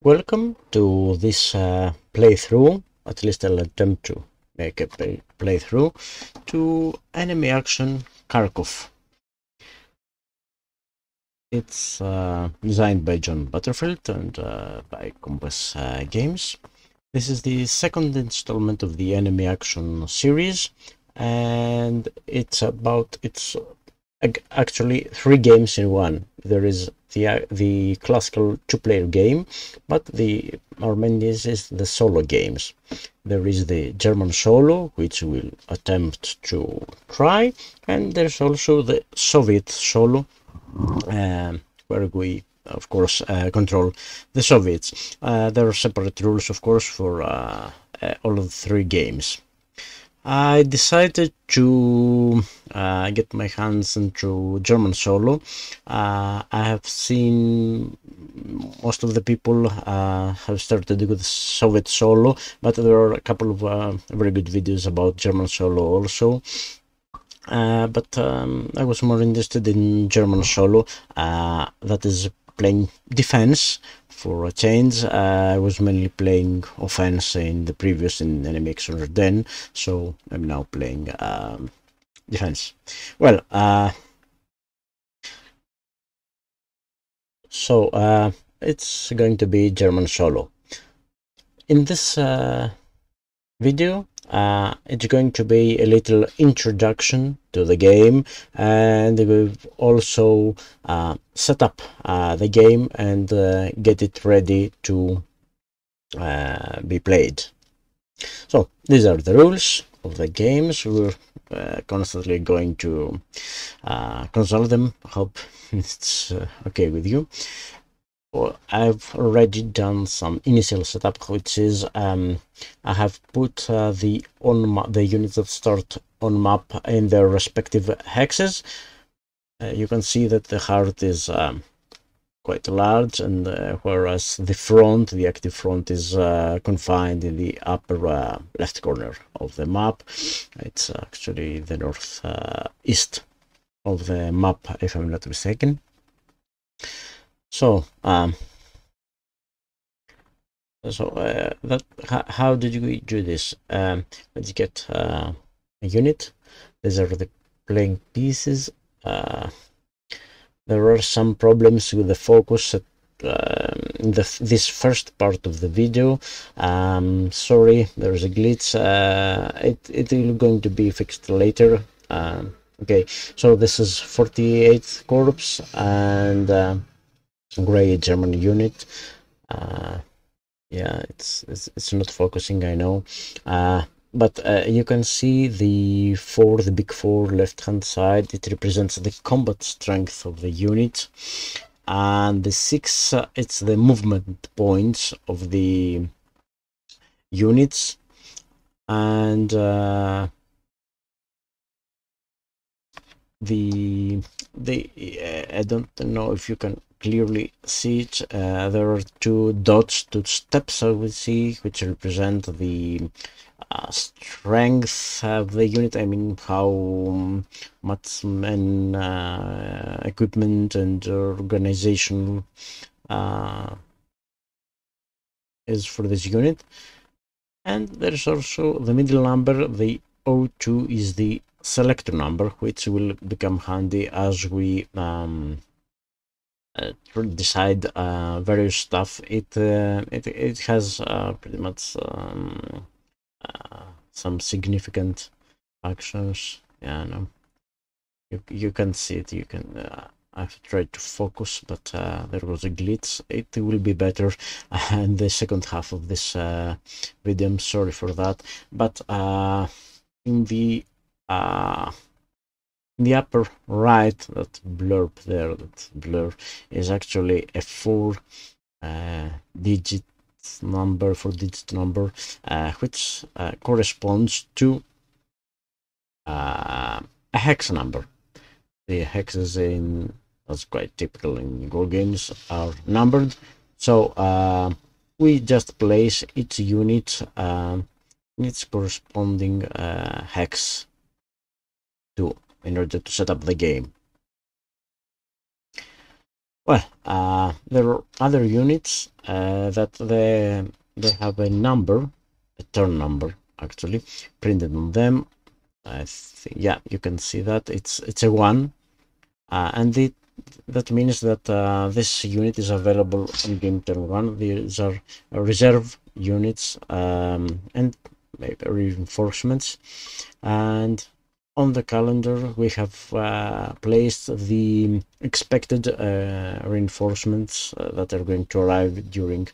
Welcome to this playthrough, at least I'll attempt to make a playthrough, to Enemy Action Kharkov. It's designed by John Butterfield and by Compass Games. This is the second installment of the Enemy Action series, and it's actually three games in one. There is the classical two-player game, but our main is the solo games. There is the German solo, which we'll attempt to try, and there's also the Soviet solo, where we of course control the Soviets. There are separate rules, of course, for all of the three games. I decided to get my hands into German solo. I have seen most of the people have started with Soviet solo, but there are a couple of very good videos about German solo also. But I was more interested in German solo, that is playing defense. For a change, I was mainly playing offense in the previous in Enemy Action 10, so I'm now playing defense. Well, it's going to be German solo. In this video, it's going to be a little introduction to the game, and we've also set up the game and get it ready to be played. So these are the rules of the games. We're constantly going to consult them. Hope it's okay with you. Well, I've already done some initial setup, which is I have put the units that start on map in their respective hexes. You can see that the heart is quite large, and whereas the active front, is confined in the upper left corner of the map. It's actually the north east of the map, if I'm not mistaken. So, how did we do this? Let's get a unit. These are the playing pieces. There are some problems with the focus in this first part of the video. Sorry, there's a glitch. It will going to be fixed later. Okay, so this is 48th Corps and gray German unit. Yeah, it's not focusing, I know, but you can see the big four left hand side. It represents the combat strength of the unit, and the 6 it's the movement points of the units, and I don't know if you can clearly see it. There are two steps I will see, which represent the strength of the unit. I mean, how much equipment and organization is for this unit. And there's also the middle number. The O2 is the selector number, which will become handy as we decide various stuff. It has pretty much some significant actions. Yeah, no, you can see it. You can. I've tried to focus, but there was a glitch. It will be better in the second half of this video. I'm sorry for that, but in the upper right, that blurb there, that blur is actually a 4-digit number, which corresponds to a hex number. The hexes, that's quite typical in Go games, are numbered. So we just place each unit in its corresponding hex in order to set up the game. Well, there are other units that they have a number, a turn number actually, printed on them. I think, yeah, you can see that it's a 1, and that means that this unit is available on game turn 1. These are reserve units and maybe reinforcements, and on the calendar we have placed the expected reinforcements that are going to arrive during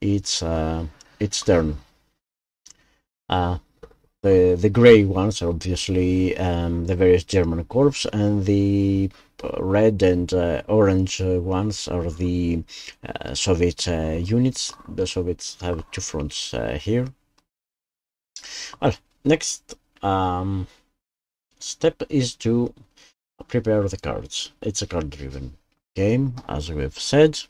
its turn. The gray ones are obviously the various German corps, and the red and orange ones are the Soviet units. The Soviets have two fronts here. Well, next step is to prepare the cards. It's a card-driven game, as we've said,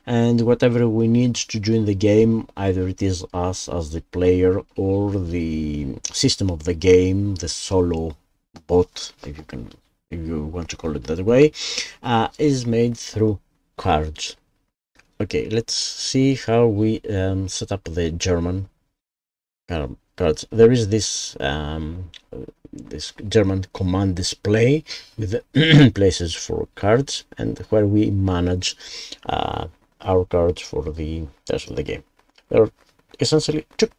and whatever we need to do in the game, either it is us as the player or the system of the game, the solo bot, if you want to call it that way, is made through cards. Okay, let's see how we set up the German cards. There is this German command display with places for cards, and where we manage our cards for the rest of the game. There are essentially two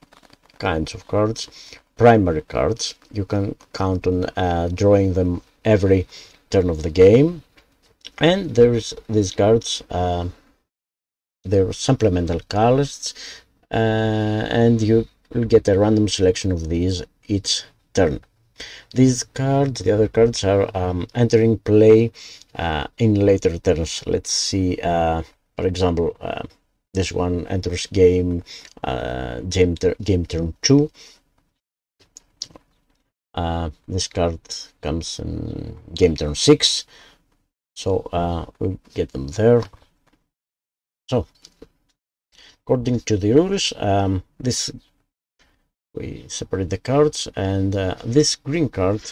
kinds of cards. Primary cards, you can count on drawing them every turn of the game, and there's these cards, they're supplemental cards, and you will get a random selection of these each turn. These cards, the other cards, are entering play in later turns. Let's see, for example, this one enters game turn 2. This card comes in game turn 6, so we'll get them there. So, according to the rules, we separate the cards, and this green card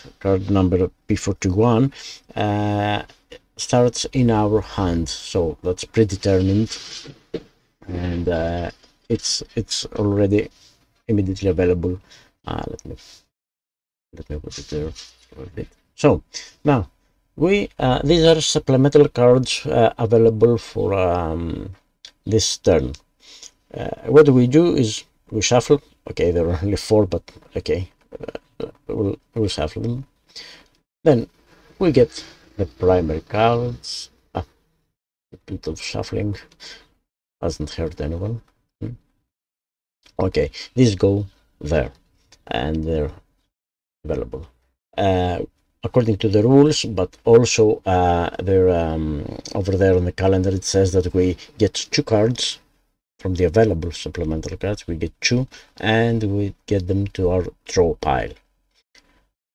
number P41, starts in our hand, so that's predetermined, and it's already immediately available. Let me put it there for a bit. So now these are supplemental cards available for this turn. What we do is we shuffle. Okay, there are only 4, but okay, we'll shuffle them. Then we get the primary cards. A bit of shuffling hasn't hurt anyone. Okay, these go there, and they're available according to the rules, but also they're over there on the calendar. It says that we get 2 cards from the available supplemental cards. We get 2, and we get them to our draw pile.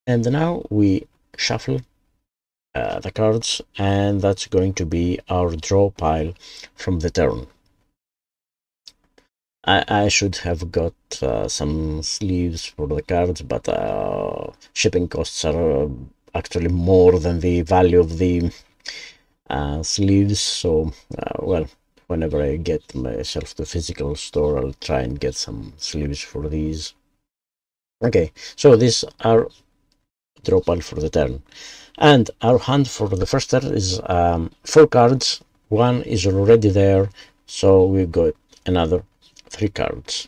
And now we shuffle the cards, and that's going to be our draw pile from the turn. I should have got some sleeves for the cards, but shipping costs are actually more than the value of the sleeves, so well, whenever I get myself to a physical store, I'll try and get some sleeves for these. Okay, so these are draw pile for the turn, and our hand for the first turn is 4 cards. 1 is already there, so we've got another 3 cards.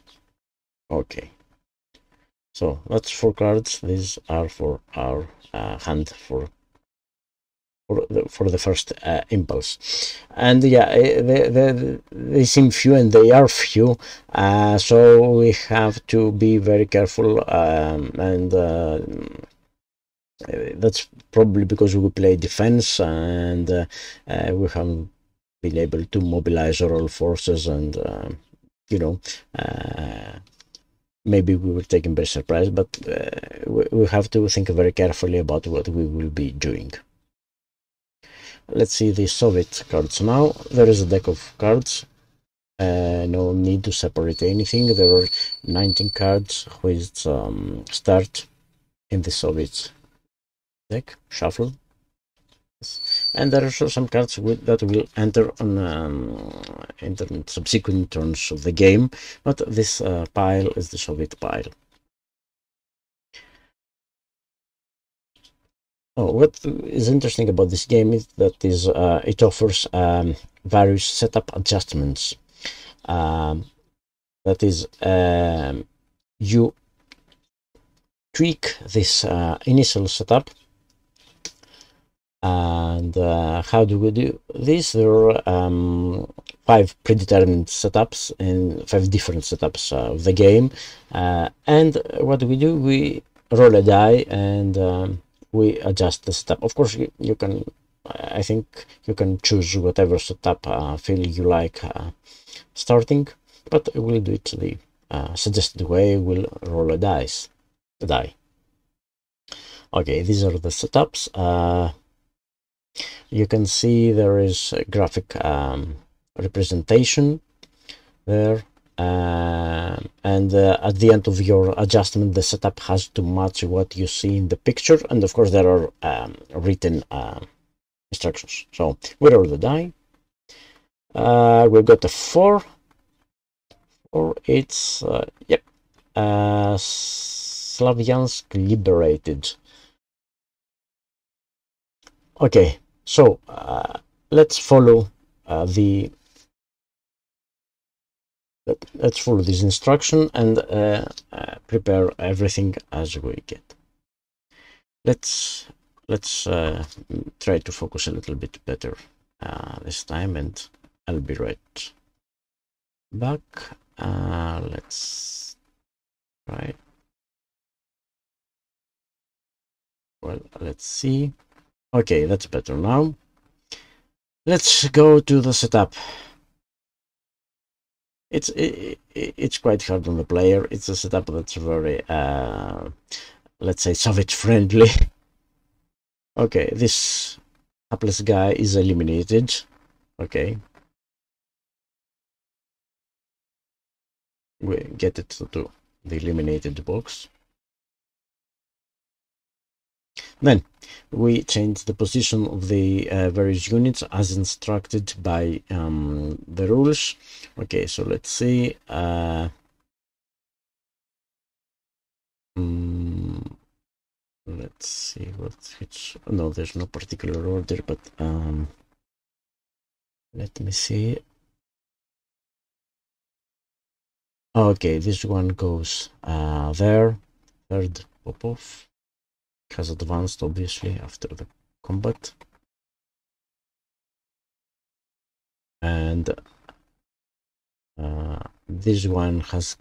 Okay, so that's 4 cards. These are for our hand for the first impulse. And yeah, they seem few, and they are few, so we have to be very careful, and that's probably because we play defense, and we haven't been able to mobilize our forces, and you know, maybe we were taken by surprise, but we have to think very carefully about what we will be doing. Let's see the Soviet cards now. There is a deck of cards. No need to separate anything. There are 19 cards which start in the Soviet deck. Shuffle. and there are also some cards that will enter on subsequent turns of the game, but this pile is the Soviet pile. Oh, what is interesting about this game is that it offers various setup adjustments. That is, you tweak this initial setup. And how do we do this? There are 5 predetermined setups and 5 different setups of the game. And what do? We roll a die and we adjust the setup. Of course, you can, I think you can choose whatever setup feel you like starting, but we'll do it the suggested way. We'll roll a die. Okay, these are the setups. You can see there is a graphic representation there, and at the end of your adjustment, the setup has to match what you see in the picture, and of course there are written instructions. So we roll the die. We got a 4. Or it's yep, Slavyansk liberated. Okay, so let's follow let's follow this instruction and prepare everything as we get. Let's try to focus a little bit better this time, and I'll be right back. Let's try. Well, let's see. Okay, that's better now. Let's go to the setup. It's quite hard on the player. It's a setup that's very let's say Soviet friendly. Okay, this hapless guy is eliminated. Okay, we get it to the eliminated box. Then we change the position of the various units as instructed by the rules. Okay, so let's see. Let's see which. No, there's no particular order, but let me see. Okay, this one goes there. Third Popov has advanced obviously after the combat, and this one has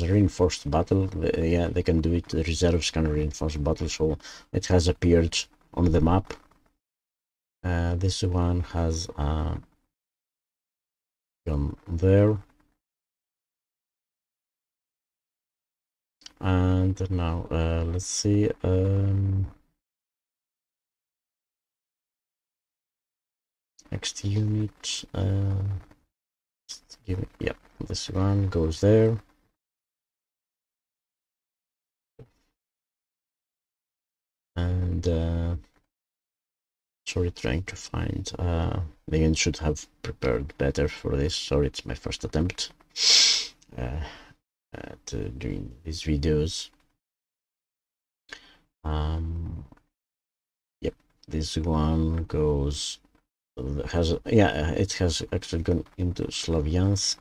reinforced battle. Yeah, they can do it. The reserves can reinforce battle, so it has appeared on the map. This one has gone there. And now let's see. Next unit. Give me, yeah, this one goes there. And sorry, trying to find. The unit should have prepared better for this. Sorry, it's my first attempt at doing these videos. Yep, this one goes. It has actually gone into Slavyansk.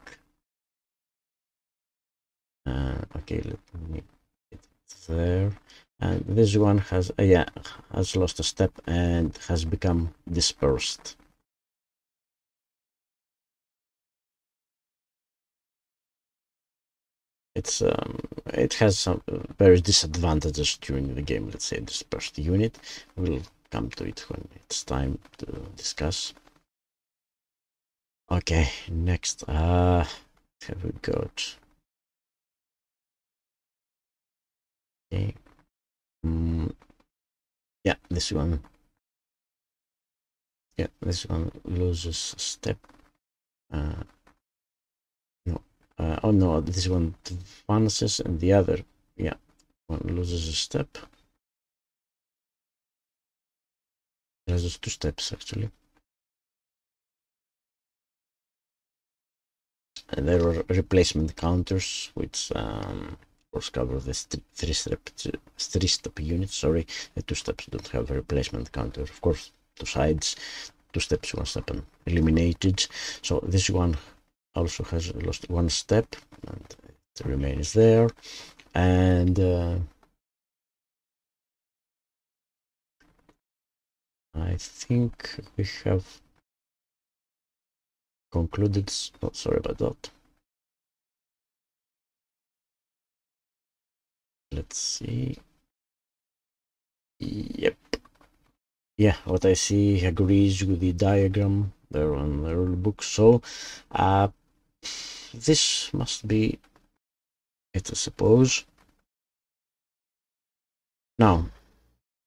Okay, let me get it there. And this one has has lost a step and has become dispersed. It has some various disadvantages during the game. Let's say dispersed unit. We'll come to it when it's time to discuss. Okay, next have we got? Okay. Yeah, this one. Yeah, this one loses a step. No. Oh no, this one advances, and the other, yeah, one loses a step. There's just 2 steps actually. And there are replacement counters, which of course cover the 3-step unit. Sorry, the 2 steps don't have a replacement counter. Of course, 2 sides, 2 steps, 1 step, and eliminated. So this one also has lost 1 step, and it remains there. And I think we have concluded. Oh, sorry about that. Let's see. Yep. Yeah, what I see agrees with the diagram there on the rule book. So this must be it, I suppose. Now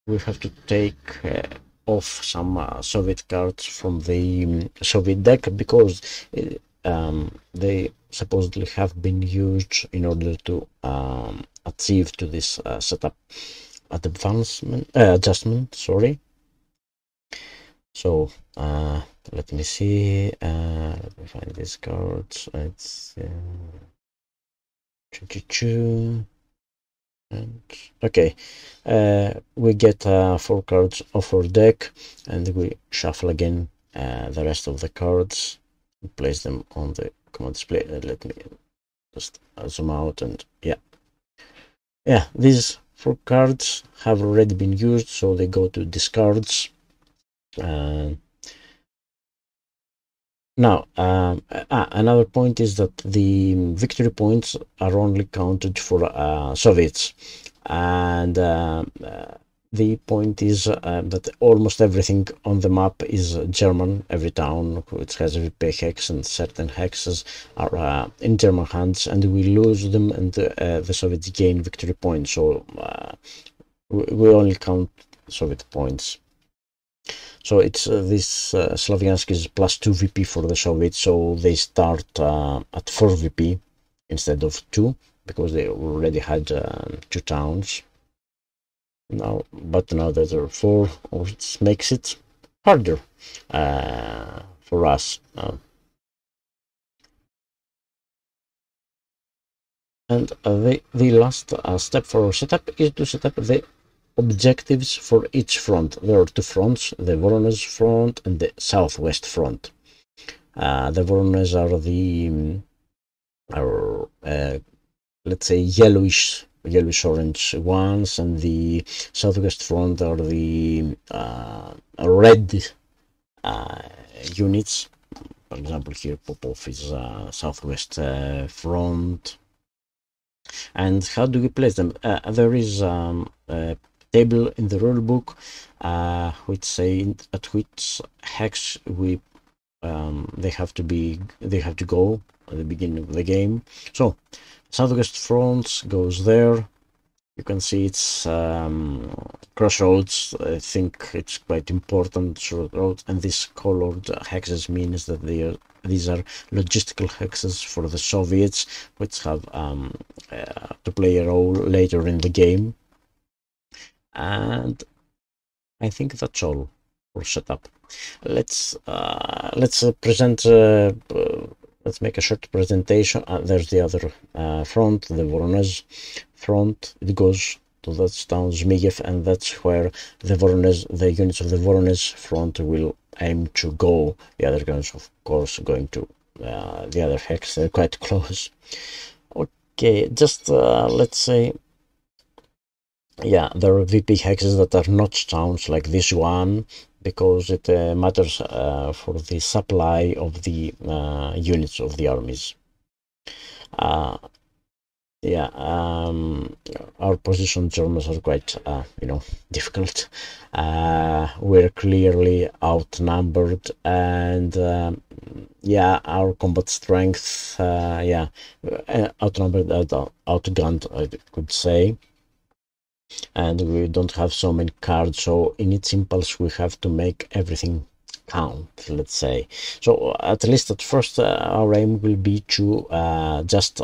we have to take off some Soviet cards from the Soviet deck, because they supposedly have been used in order to achieve to this setup adjustment. Sorry. So let me see. Let me find these cards. It's and okay, we get 4 cards off our deck, and we shuffle again the rest of the cards and place them on the command display. Let me just zoom out, and yeah, these 4 cards have already been used, so they go to discards. Now, another point is that the victory points are only counted for Soviets, and the point is that almost everything on the map is German. Every town which has a VP hex, and certain hexes are in German hands, and we lose them, and the Soviets gain victory points. So we only count Soviet points. So it's this Slavyansk is +2 VP for the Soviets, so they start at 4 VP instead of 2, because they already had 2 towns. But now that there are 4, it makes it harder for us. And the last step for our setup is to set up the objectives for each front. There are 2 fronts, the Voronezh front and the Southwest front. The Voronezh are let's say yellowish orange ones, and the Southwest front are the red units. For example, here Popov is Southwest front. And how do we place them? There is a table in the rule book which say at which hex they have to go at the beginning of the game. So Southwest front goes there. You can see it's crossroads. I think it's quite important, short road, and this colored hexes means that these are logistical hexes for the Soviets, which have to play a role later in the game. And I think that's all for setup. Let's present. Let's make a short presentation. There's the other front, the Voronezh front. It goes to that town Zmiev, and that's where the units of the Voronezh front will aim to go. The other guns, of course, going to the other hex. They're quite close. Okay, just let's say, yeah, there are VP hexes that are not towns like this one, because it matters for the supply of the units of the armies. Yeah, our position Germans are quite, difficult. We're clearly outnumbered, and yeah, our combat strength, outnumbered, outgunned, I could say. And we don't have so many cards, so in its impulse we have to make everything count, let's say. So at least at first our aim will be to just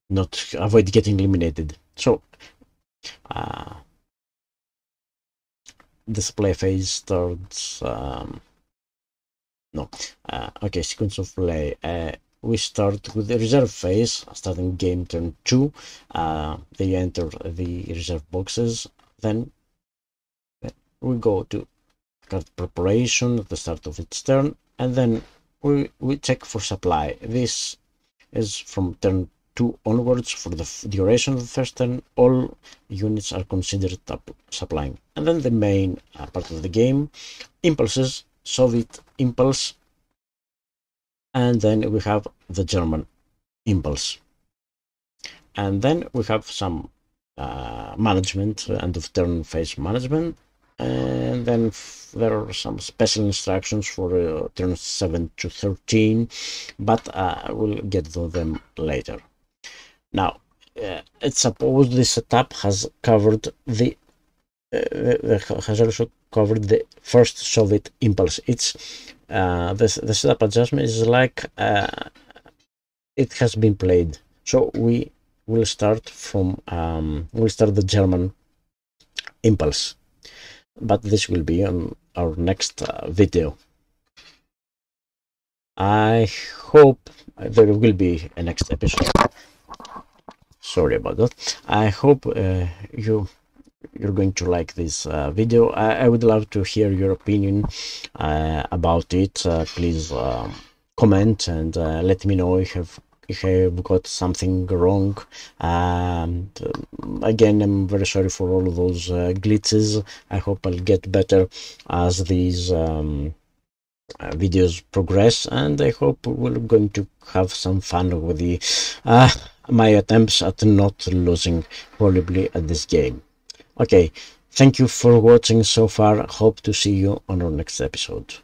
not avoid getting eliminated. So display phase starts. Okay, sequence of play. We start with the reserve phase, starting game turn 2. They enter the reserve boxes. Then we go to card preparation at the start of its turn, and then we check for supply. This is from turn 2 onwards. For the duration of the first turn, all units are considered supplying. And then the main part of the game, impulses, Soviet impulse, and then we have the German impulse. And then we have some management, end of turn phase management, and then there are some special instructions for turns 7 to 13, but we'll get to them later. Now, it's supposed this setup has covered has also covered the first Soviet impulse. It's the setup adjustment is like it has been played. So we will start from we'll start the German impulse, but this will be on our next video. I hope there will be a next episode. Sorry about that. I hope you're going to like this video. I would love to hear your opinion about it. Please comment and let me know if I've got something wrong. Again, I'm very sorry for all of those glitches. I hope I'll get better as these videos progress, and I hope we're going to have some fun with the my attempts at not losing horribly at this game. Okay, thank you for watching so far. Hope to see you on our next episode.